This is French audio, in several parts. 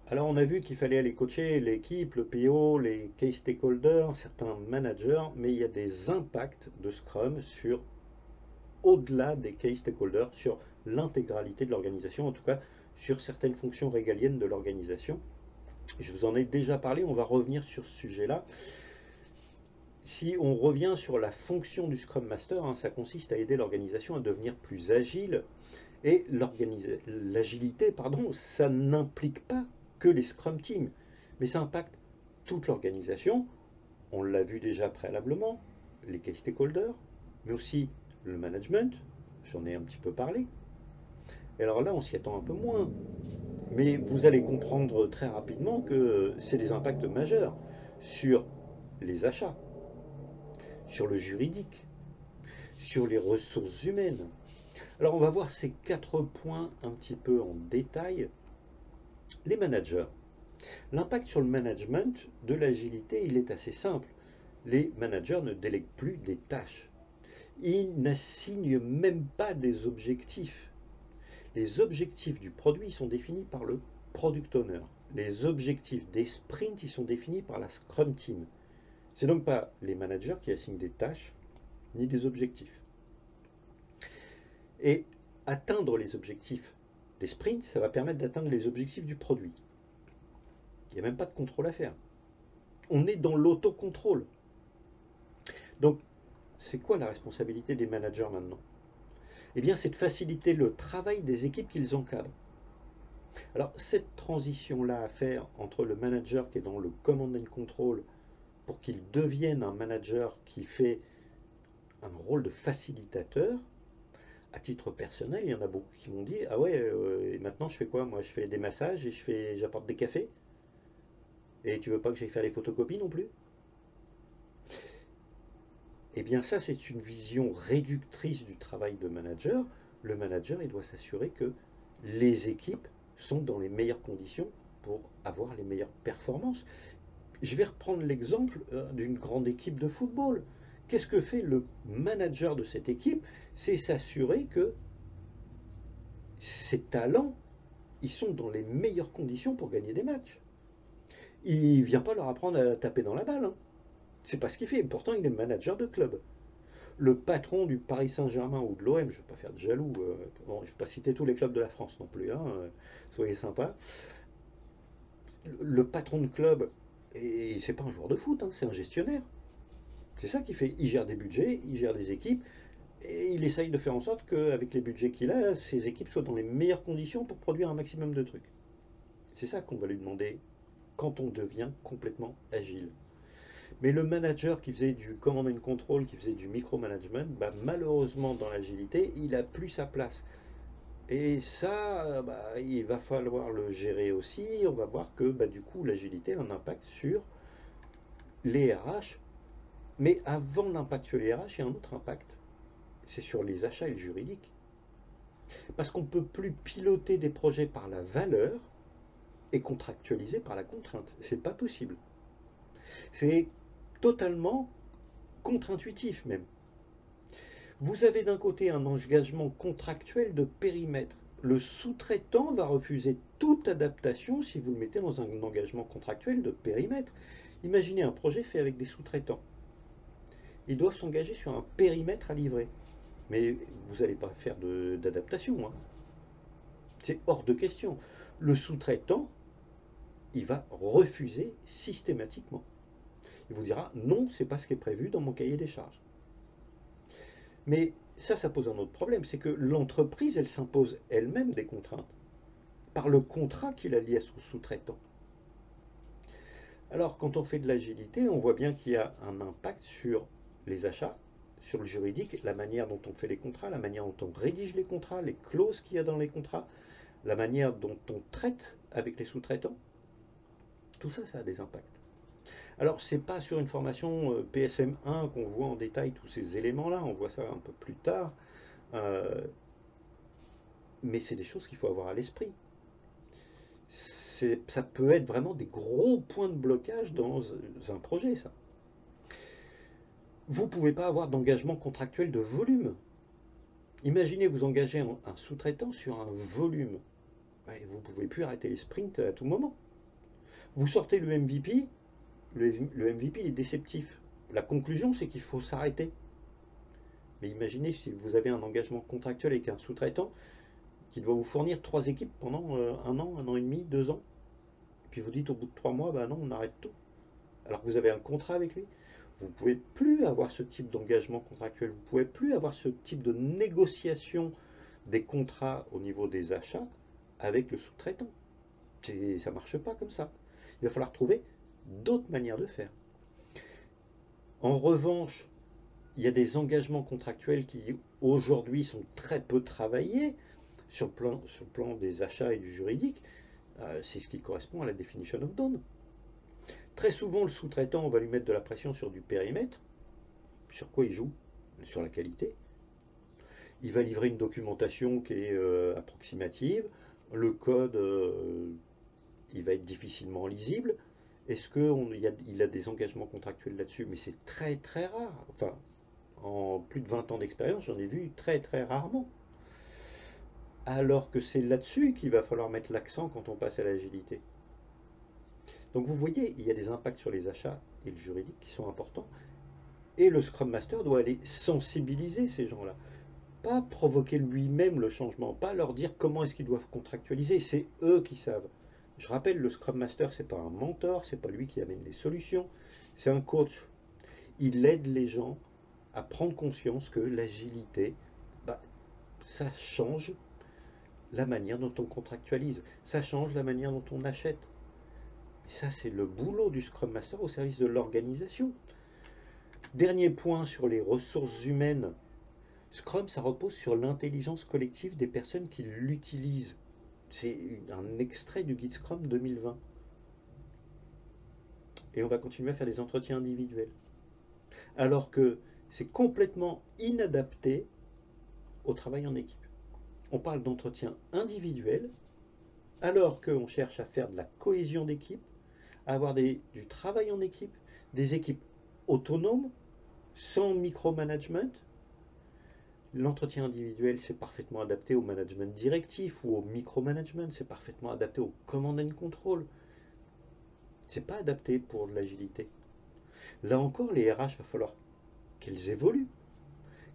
Alors on a vu qu'il fallait aller coacher l'équipe, le PO, les key stakeholders, certains managers, mais il y a des impacts de Scrum sur au-delà des key stakeholders, sur l'intégralité de l'organisation, en tout cas sur certaines fonctions régaliennes de l'organisation. Je vous en ai déjà parlé, on va revenir sur ce sujet-là. Si on revient sur la fonction du Scrum Master, hein, ça consiste à aider l'organisation à devenir plus agile. Et l'agilité, pardon, ça n'implique pas que les Scrum Teams, mais ça impacte toute l'organisation. On l'a vu déjà préalablement, les key stakeholders, mais aussi le management, j'en ai un petit peu parlé. Et alors là, on s'y attend un peu moins. Mais vous allez comprendre très rapidement que c'est des impacts majeurs sur les achats, sur le juridique, sur les ressources humaines. Alors on va voir ces 4 points un petit peu en détail. Les managers. L'impact sur le management de l'agilité, il est assez simple. Les managers ne délèguent plus des tâches. Ils n'assignent même pas des objectifs. Les objectifs du produit sont définis par le product owner. Les objectifs des sprints, ils sont définis par la Scrum Team. C'est donc pas les managers qui assignent des tâches ni des objectifs. Et atteindre les objectifs des sprints, ça va permettre d'atteindre les objectifs du produit. Il n'y a même pas de contrôle à faire. On est dans l'autocontrôle. Donc, c'est quoi la responsabilité des managers maintenant? Eh bien, c'est de faciliter le travail des équipes qu'ils encadrent. Alors, cette transition-là à faire entre le manager qui est dans le command and control pour qu'il devienne un manager qui fait un rôle de facilitateur, à titre personnel, il y en a beaucoup qui m'ont dit: ah ouais, et maintenant je fais quoi? Moi, je fais des massages et j'apporte des cafés. Et tu veux pas que j'aille faire les photocopies non plus? Eh bien, ça, c'est une vision réductrice du travail de manager. Le manager, il doit s'assurer que les équipes sont dans les meilleures conditions pour avoir les meilleures performances. Je vais reprendre l'exemple d'une grande équipe de football. Qu'est-ce que fait le manager de cette équipe? C'est s'assurer que ses talents, ils sont dans les meilleures conditions pour gagner des matchs. Il ne vient pas leur apprendre à taper dans la balle, hein. C'est pas ce qu'il fait. Pourtant, il est manager de club. Le patron du Paris Saint-Germain ou de l'OM, je ne vais pas faire de jaloux, bon, je ne vais pas citer tous les clubs de la France non plus, hein, soyez sympa. Le patron de club, et c'est pas un joueur de foot, hein, c'est un gestionnaire. C'est ça qu'il fait. Il gère des budgets, il gère des équipes, et il essaye de faire en sorte qu'avec les budgets qu'il a, ses équipes soient dans les meilleures conditions pour produire un maximum de trucs. C'est ça qu'on va lui demander quand on devient complètement agile. Mais le manager qui faisait du command and control, qui faisait du micromanagement, bah, malheureusement dans l'agilité, il a plus sa place. Et ça, bah, il va falloir le gérer aussi. On va voir que bah, du coup, l'agilité a un impact sur les RH. Mais avant l'impact sur les RH, il y a un autre impact. C'est sur les achats et le juridique. Parce qu'on ne peut plus piloter des projets par la valeur et contractualiser par la contrainte. C'est pas possible. C'est totalement contre-intuitif même. Vous avez d'un côté un engagement contractuel de périmètre. Le sous-traitant va refuser toute adaptation si vous le mettez dans un engagement contractuel de périmètre. Imaginez un projet fait avec des sous-traitants. Ils doivent s'engager sur un périmètre à livrer. Mais vous n'allez pas faire d'adaptation, hein. C'est hors de question. Le sous-traitant, il va refuser systématiquement. Il vous dira non, c'est pas ce qui est prévu dans mon cahier des charges. Mais ça pose un autre problème, c'est que l'entreprise, elle s'impose elle-même des contraintes par le contrat qu'il a lié à son sous-traitant. Alors, quand on fait de l'agilité, on voit bien qu'il y a un impact sur les achats, sur le juridique, la manière dont on fait les contrats, la manière dont on rédige les contrats, les clauses qu'il y a dans les contrats, la manière dont on traite avec les sous-traitants. Tout ça, ça a des impacts. Alors, c'est pas sur une formation PSM1 qu'on voit en détail tous ces éléments-là, on voit ça un peu plus tard, euh, mais c'est des choses qu'il faut avoir à l'esprit. Ça peut être vraiment des gros points de blocage dans un projet, ça. Vous ne pouvez pas avoir d'engagement contractuel de volume. Imaginez vous engager un sous-traitant sur un volume. Ouais, vous ne pouvez plus arrêter les sprints à tout moment. Vous sortez le MVP, le MVP il est déceptif. La conclusion, c'est qu'il faut s'arrêter. Mais imaginez si vous avez un engagement contractuel avec un sous-traitant qui doit vous fournir 3 équipes pendant un an et demi, 2 ans. Et puis vous dites au bout de 3 mois, bah non, on arrête tout. Alors que vous avez un contrat avec lui. Vous ne pouvez plus avoir ce type d'engagement contractuel. Vous ne pouvez plus avoir ce type de négociation des contrats au niveau des achats avec le sous-traitant. Ça ne marche pas comme ça. Il va falloir trouver d'autres manières de faire. En revanche, il y a des engagements contractuels qui aujourd'hui sont très peu travaillés sur le plan des achats et du juridique. C'est ce qui correspond à la definition of done. Très souvent, le sous-traitant, on va lui mettre de la pression sur du périmètre. Sur quoi il joue? Sur la qualité. Il va livrer une documentation qui est approximative. Le code, il va être difficilement lisible. Est-ce qu'il a des engagements contractuels là-dessus? Mais c'est très très rare. Enfin, en plus de 20 ans d'expérience, j'en ai vu très très rarement. Alors que c'est là-dessus qu'il va falloir mettre l'accent quand on passe à l'agilité. Donc vous voyez, il y a des impacts sur les achats et le juridique qui sont importants. Et le Scrum Master doit aller sensibiliser ces gens-là. Pas provoquer lui-même le changement, pas leur dire comment est-ce qu'ils doivent contractualiser, c'est eux qui savent. Je rappelle, le Scrum Master, c'est pas un mentor, c'est pas lui qui amène les solutions, c'est un coach. Il aide les gens à prendre conscience que l'agilité, bah, ça change la manière dont on contractualise, ça change la manière dont on achète. Et ça, c'est le boulot du Scrum Master au service de l'organisation. Dernier point sur les ressources humaines. Scrum, ça repose sur l'intelligence collective des personnes qui l'utilisent. C'est un extrait du guide Scrum 2020. Et on va continuer à faire des entretiens individuels. Alors que c'est complètement inadapté au travail en équipe. On parle d'entretien individuel, alors qu'on cherche à faire de la cohésion d'équipe, à avoir du travail en équipe, des équipes autonomes, sans micromanagement. L'entretien individuel, c'est parfaitement adapté au management directif ou au micromanagement, c'est parfaitement adapté au command and control. C'est pas adapté pour l'agilité. Là encore, les RH, va falloir qu'elles évoluent,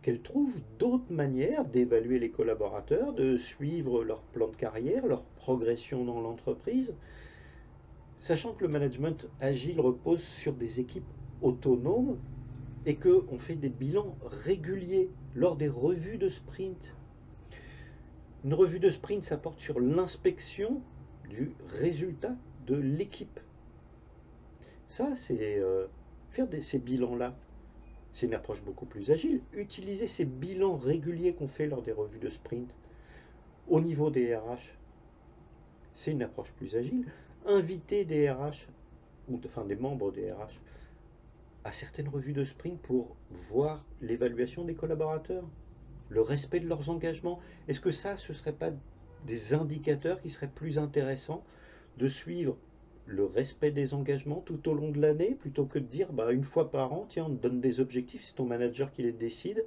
qu'elles trouvent d'autres manières d'évaluer les collaborateurs, de suivre leur plan de carrière, leur progression dans l'entreprise, sachant que le management agile repose sur des équipes autonomes et qu'on fait des bilans réguliers lors des revues de sprint. Une revue de sprint, ça porte sur l'inspection du résultat de l'équipe. Ça, c'est faire ces bilans-là. C'est une approche beaucoup plus agile. Utiliser ces bilans réguliers qu'on fait lors des revues de sprint au niveau des RH, c'est une approche plus agile. Inviter des RH, enfin des membres des RH, à certaines revues de sprint pour voir l'évaluation des collaborateurs, le respect de leurs engagements. Est-ce que ça, ce ne serait pas des indicateurs qui seraient plus intéressants de suivre le respect des engagements tout au long de l'année, plutôt que de dire bah, une fois par an, tiens, on te donne des objectifs, c'est ton manager qui les décide.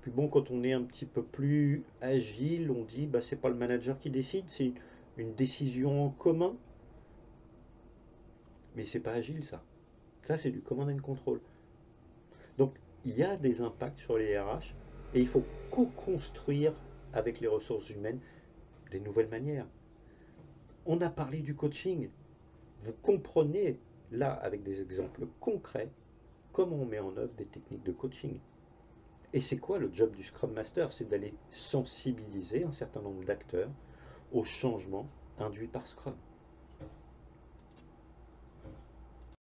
Puis bon, quand on est un petit peu plus agile, on dit bah, c'est pas le manager qui décide, c'est une décision en commun. Mais c'est pas agile ça. Ça, c'est du command and control. Donc, il y a des impacts sur les RH et il faut co-construire avec les ressources humaines des nouvelles manières. On a parlé du coaching. Vous comprenez là, avec des exemples concrets, comment on met en œuvre des techniques de coaching. Et c'est quoi le job du Scrum Master? C'est d'aller sensibiliser un certain nombre d'acteurs aux changements induits par Scrum.